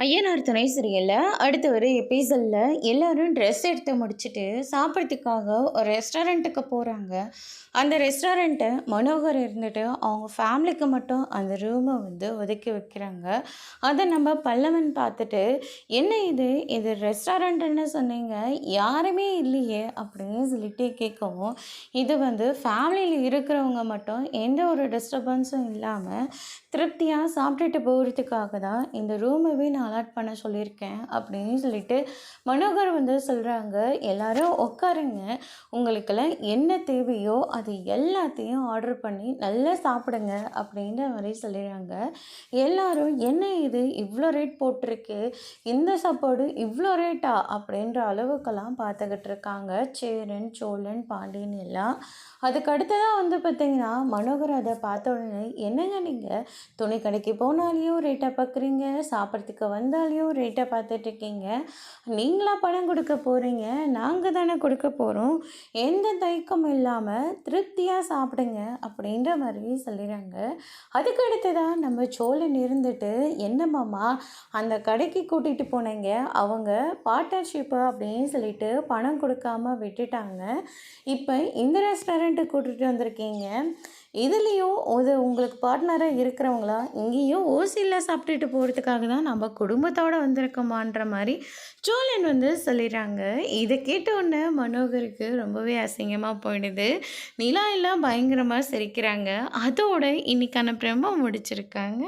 ஐயனார் துணை சீரியல்ல அடுத்த ஒரு எபிசோட்ல எல்லாரும் ட்ரெஸ் எடுத்து முடிச்சுட்டு சாப்பிட்றதுக்காக ஒரு ரெஸ்டாரண்ட்டுக்கு போகிறாங்க. அந்த ரெஸ்டாரண்ட்டை மனோகர் இருந்துட்டு அவங்க ஃபேமிலிக்கு மட்டும் அந்த ரூமை ஒதுக்கி வைக்கிறாங்க. அதை நம்ம பல்லவன் பார்த்துட்டு, என்ன இது இது ரெஸ்டாரண்ட்டுன்னு சொன்னீங்க, யாருமே இல்லையே அப்படின்னு சொல்லிட்டு கேட்கவும், இது ஃபேமிலியில் இருக்கிறவங்க மட்டும் எந்த ஒரு டிஸ்டர்பன்ஸும் இல்லாமல் திருப்தியாக சாப்பிட்டுட்டு போகிறதுக்காக தான் இந்த ரூமவே நான் அலாட் பண்ண சொல்லியிருக்கேன் அப்படின்னு சொல்லிட்டு மனோகர் சொல்கிறாங்க. எல்லாரும் உட்காருங்க, உங்களுக்கெல்லாம் என்ன தேவையோ அது எல்லாத்தையும் ஆர்டர் பண்ணி நல்லா சாப்பிடுங்க அப்படின்ற மாதிரி சொல்லிடுறாங்க. எல்லாரும் என்ன இது இவ்வளோ ரேட் போட்டிருக்கு, இந்த சாப்பாடு இவ்வளோ ரேட்டா அப்படின்ற அளவுக்கெல்லாம் பார்த்துக்கிட்டு இருக்காங்க சேரன், சோழன், பாண்டியன் எல்லாம். அதுக்கு அடுத்ததான் பார்த்தீங்கன்னா மனோகர் அதை பார்த்த உடனே, என்னங்க நீங்கள் துணி கடைக்கு போனாலையும் ரேட்டாக பார்க்குறீங்க, சாப்பிட்றதுக்கு வந்தாலையும் ரேட்டாக பார்த்துட்ருக்கீங்க, நீங்களா பணம் கொடுக்க போகிறீங்க, நாங்கள் தானே கொடுக்க போகிறோம், எந்த தயக்கமும் இல்லாமல் திருப்தியாக சாப்பிடுங்க அப்படின்ற மாதிரி சொல்லிடுறாங்க. அதுக்கு அடுத்ததாக நம்ம சோழன் இருந்துட்டு, என்னம்மாம்மா அந்த கடைக்கு கூட்டிகிட்டு போனீங்க, அவங்க பார்ட்னர்ஷிப்பு அப்படின்னு சொல்லிட்டு பணம் கொடுக்காம விட்டுட்டாங்க, இப்போ இந்த ரெஸ்டாரண்ட்டுக்கு கூட்டிகிட்டு வந்திருக்கீங்க, இதுலேயும் உங்களுக்கு பார்ட்னராக இருக்கிறவங்களா இங்கேயும் ஓசியில் சாப்பிட்டுட்டு போகிறதுக்காக தான் நம்ம குடும்பத்தோடு வந்திருக்கோமான்ற மாதிரி சோழன் சொல்லிடுறாங்க. இதை கேட்ட உடனே மனோகருக்கு ரொம்பவே அசிங்கமாக போயிடுது. நிலா எல்லாம் பயங்கரமாக சிரிக்கிறாங்க. அதோட இன்னைக்கான பிரம்ம முடிச்சிருக்காங்க.